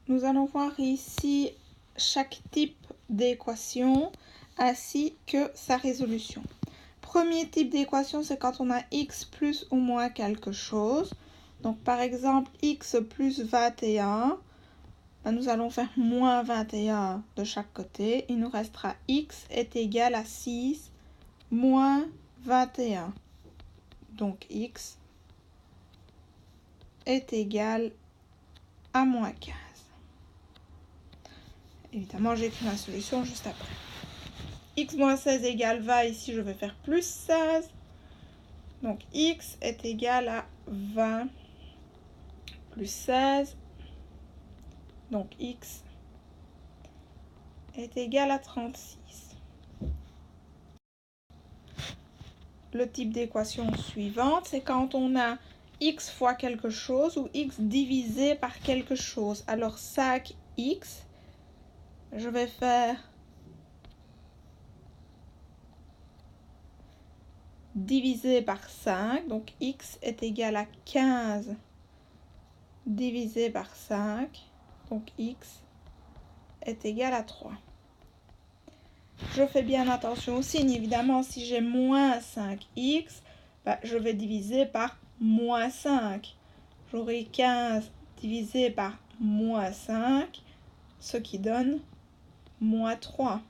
nous allons voir ici chaque type d'équation ainsi que sa résolution. Premier type d'équation, c'est quand on a x plus ou moins quelque chose. Donc par exemple, x plus 21, ben, nous allons faire moins 21 de chaque côté. Il nous restera x est égal à 6 moins 21. Donc x est égal à moins 15. Évidemment, j'écris ma solution juste après. X moins 16 égale 20. Ici, je vais faire plus 16. Donc, x est égal à 20 plus 16. Donc, x est égal à 36. Le type d'équation suivante, c'est quand on a x fois quelque chose ou x divisé par quelque chose. Alors, 5x, je vais faire divisé par 5. Donc, x est égal à 15 divisé par 5. Donc, x est égal à 3. Je fais bien attention au signe. Évidemment, si j'ai moins 5x, ben, je vais diviser par moins 5. J'aurai 15 divisé par moins 5, ce qui donne moins 3.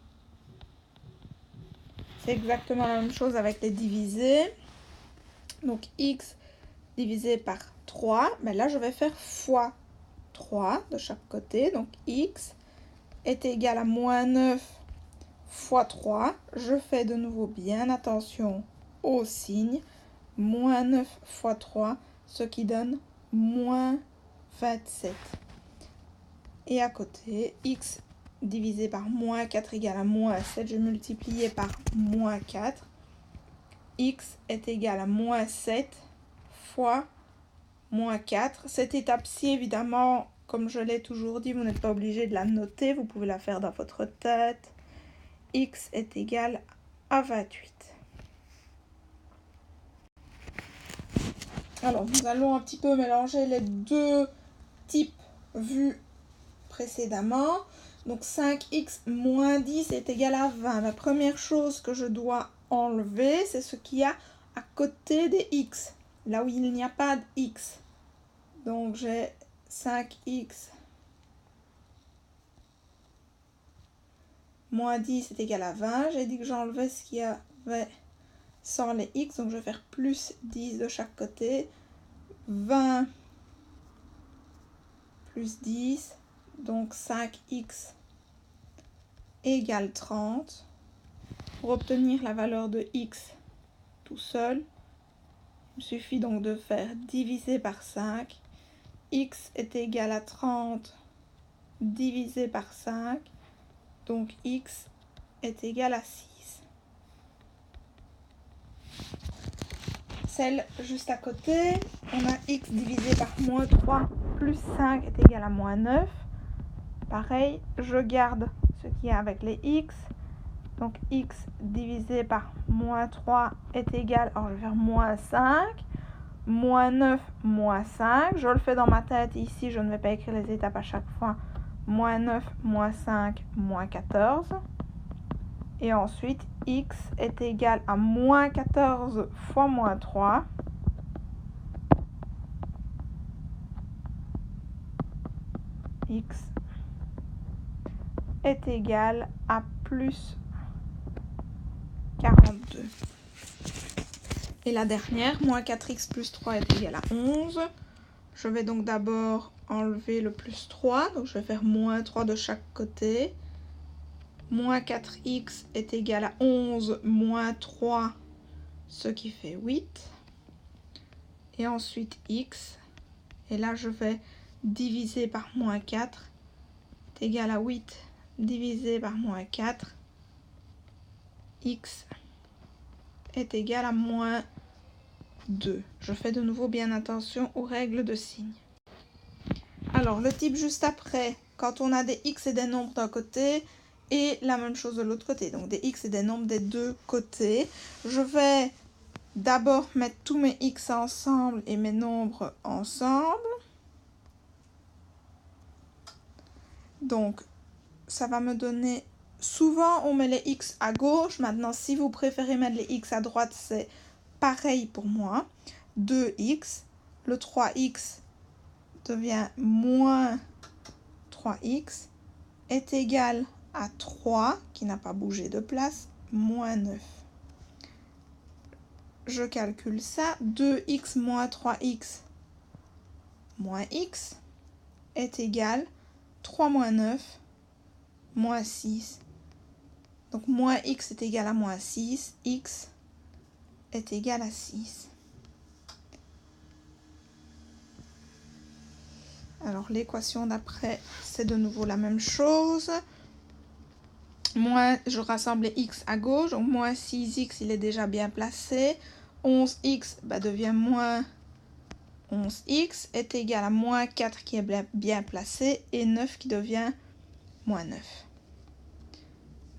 C'est exactement la même chose avec les divisés. Donc, x divisé par 3. Mais là, je vais faire fois 3 de chaque côté. Donc, x est égal à moins 9 fois 3. Je fais de nouveau bien attention au signe. Moins 9 fois 3, ce qui donne moins 27. Et à côté, x divisé par moins 4 égale à moins 7. Je multipliais par moins 4. X est égal à moins 7 fois moins 4. Cette étape-ci, évidemment, comme je l'ai toujours dit, vous n'êtes pas obligé de la noter. Vous pouvez la faire dans votre tête. X est égal à 28. Alors, nous allons un petit peu mélanger les deux types vus précédemment. Donc, 5x moins 10 est égal à 20. La première chose que je dois enlever, c'est ce qu'il y a à côté des x, là où il n'y a pas de x. Donc, j'ai 5x moins 10 est égal à 20. J'ai dit que j'enlevais ce qu'il y avait sans les x. Donc, je vais faire plus 10 de chaque côté. 20 plus 10. Donc, 5x égale 30. Pour obtenir la valeur de x tout seul, il me suffit donc de faire diviser par 5. X est égal à 30 divisé par 5. Donc, x est égal à 6. Celle juste à côté, on a x divisé par moins 3 plus 5 est égal à moins 9. Pareil, je garde ce qu'il y a avec les x. Donc, x divisé par moins 3 est égal, alors je vais faire moins 5. Moins 9, moins 5. Je le fais dans ma tête ici, je ne vais pas écrire les étapes à chaque fois. Moins 9, moins 5, moins 14. Et ensuite, x est égal à moins 14 fois moins 3. X est égal à plus 42. Et la dernière, moins 4x plus 3 est égal à 11. Je vais donc d'abord enlever le plus 3. Donc, je vais faire moins 3 de chaque côté. Moins 4x est égal à 11 moins 3, ce qui fait 8. Et ensuite x. Et là, je vais diviser par moins 4. C'est égal à 8 divisé par moins 4. X est égal à moins 2. Je fais de nouveau bien attention aux règles de signes. Alors, le type juste après, quand on a des x et des nombres d'un côté, et la même chose de l'autre côté. Donc, des x et des nombres des deux côtés. Je vais d'abord mettre tous mes x ensemble et mes nombres ensemble. Donc, ça va me donner... Souvent, on met les x à gauche. Maintenant, si vous préférez mettre les x à droite, c'est pareil pour moi. 2x. Le 3x devient moins 3x est égal à 3, qui n'a pas bougé de place, moins 9. Je calcule ça. 2x moins 3x moins x est égal 3 moins 9 moins 6. Donc moins x est égal à moins 6. X est égal à 6. Alors l'équation d'après, c'est de nouveau la même chose. Moins, je rassemble les x à gauche, donc moins 6x, il est déjà bien placé. 11x devient moins 11x, est égal à moins 4 qui est bien placé, et 9 qui devient moins 9.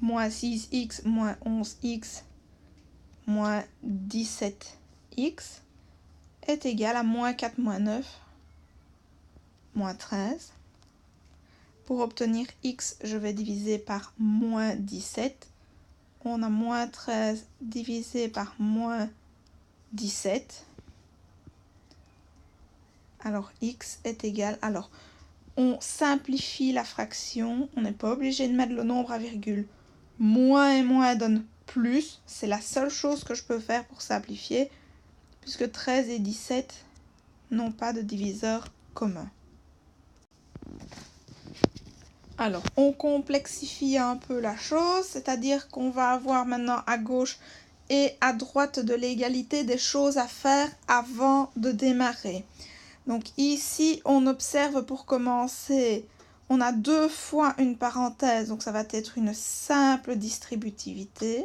Moins 6x moins 11x moins 17x est égal à moins 4 moins 9 moins 13. Pour obtenir x, je vais diviser par moins 17. On a moins 13 divisé par moins 17. Alors, x est égal... Alors, on simplifie la fraction. On n'est pas obligé de mettre le nombre à virgule. Moins et moins donne plus. C'est la seule chose que je peux faire pour simplifier, puisque 13 et 17 n'ont pas de diviseur commun. Alors, on complexifie un peu la chose, c'est-à-dire qu'on va avoir maintenant à gauche et à droite de l'égalité des choses à faire avant de démarrer. Donc ici, on observe pour commencer, on a 2 fois une parenthèse, donc ça va être une simple distributivité.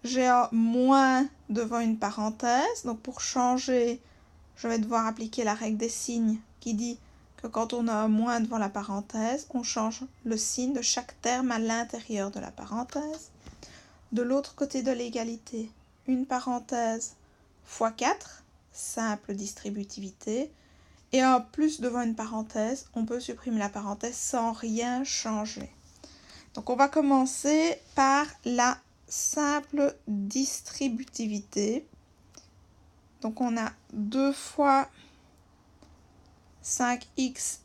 J'ai un moins devant une parenthèse, donc pour changer, je vais devoir appliquer la règle des signes qui dit que quand on a un moins devant la parenthèse, on change le signe de chaque terme à l'intérieur de la parenthèse. De l'autre côté de l'égalité, une parenthèse fois 4, simple distributivité, et un plus devant une parenthèse, on peut supprimer la parenthèse sans rien changer. Donc on va commencer par la simple distributivité. Donc on a 2 fois 5x,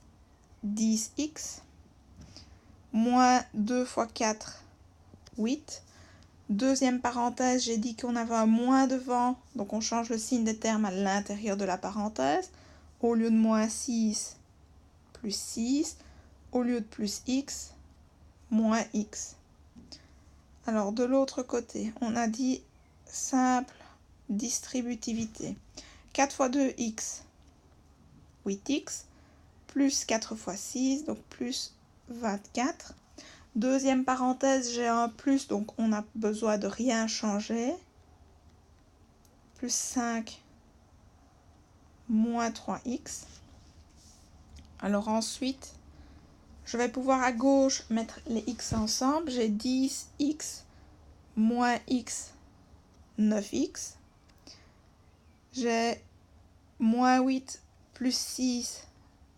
10x, moins 2 fois 4, 8. Deuxième parenthèse, j'ai dit qu'on avait un moins devant, donc on change le signe des termes à l'intérieur de la parenthèse. Au lieu de moins 6, plus 6. Au lieu de plus x, moins x. Alors de l'autre côté, on a dit simple distributivité. 4 fois 2x, 8x, plus 4 fois 6, donc plus 24. Deuxième parenthèse, j'ai un plus, donc on a besoin de rien changer. Plus 5, moins 3x. Alors ensuite, je vais pouvoir à gauche mettre les x ensemble. J'ai 10x moins x, 9x. J'ai moins 8 plus 6,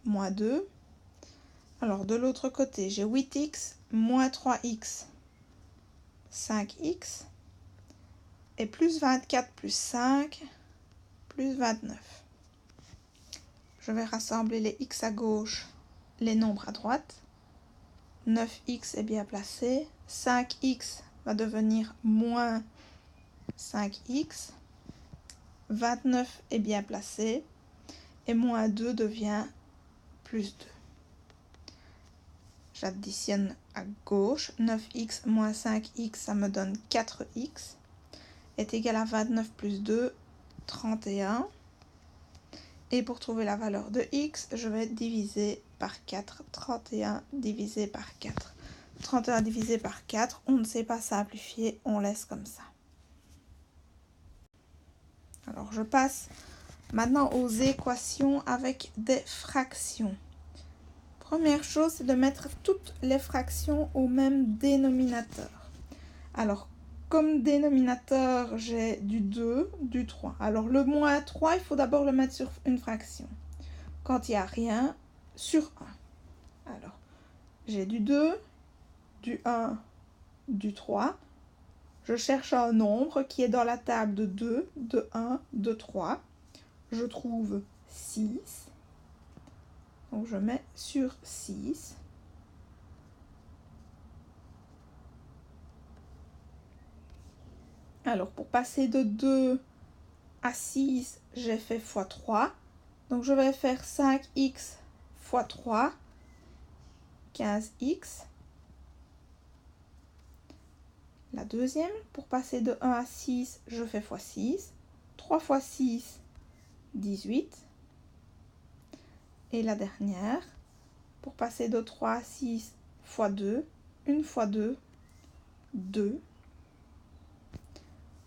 moins 2. Alors de l'autre côté, j'ai 8x moins 3x, 5x. Et plus 24 plus 5, plus 29. Je vais rassembler les x à gauche, les nombres à droite. 9x est bien placé. 5x va devenir moins 5x. 29 est bien placé. Et moins 2 devient plus 2. J'additionne à gauche. 9x moins 5x, ça me donne 4x. Est égal à 29 plus 2, 31. Et pour trouver la valeur de x, je vais diviser par 4. 31 divisé par 4. 31 divisé par 4, on ne sait pas simplifier, on laisse comme ça. Alors je passe maintenant aux équations avec des fractions. Première chose, c'est de mettre toutes les fractions au même dénominateur. Alors, comme dénominateur, j'ai du 2, du 3. Alors, le moins 3, il faut d'abord le mettre sur une fraction. Quand il n'y a rien, sur 1. Alors, j'ai du 2, du 1, du 3. Je cherche un nombre qui est dans la table de 2, de 1, de 3. Je trouve 6. Donc je mets sur 6. Alors pour passer de 2 à 6, j'ai fait x3. Donc je vais faire 5x x 3, 15x. La deuxième, pour passer de 1 à 6, je fais x6. 3 x 6, 18. Et la dernière, pour passer de 3 à 6, x 2, 1 x 2, 2.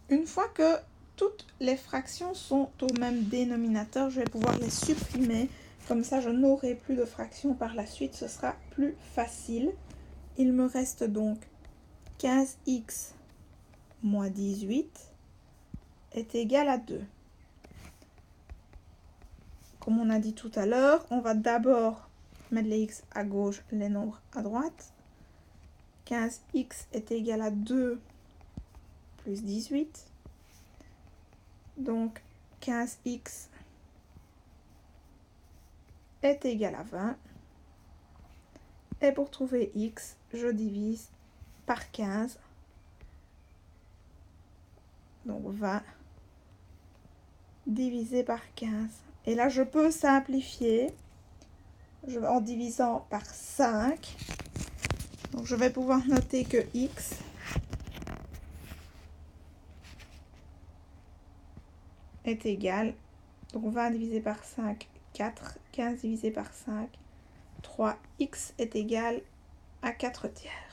Une fois que toutes les fractions sont au même dénominateur, je vais pouvoir les supprimer. Comme ça, je n'aurai plus de fractions par la suite. Ce sera plus facile. Il me reste donc 15x moins 18 est égal à 2. Comme on a dit tout à l'heure, on va d'abord mettre les x à gauche, les nombres à droite. 15x est égal à 2 plus 18. Donc 15x est égal à 20. Et pour trouver x, je divise par 15. Donc 20 divisé par 15. Et là, je peux simplifier en divisant par 5. Donc je vais pouvoir noter que x est égal, donc 20 divisé par 5, 4, 15 divisé par 5, 3, x est égal à 4 tiers.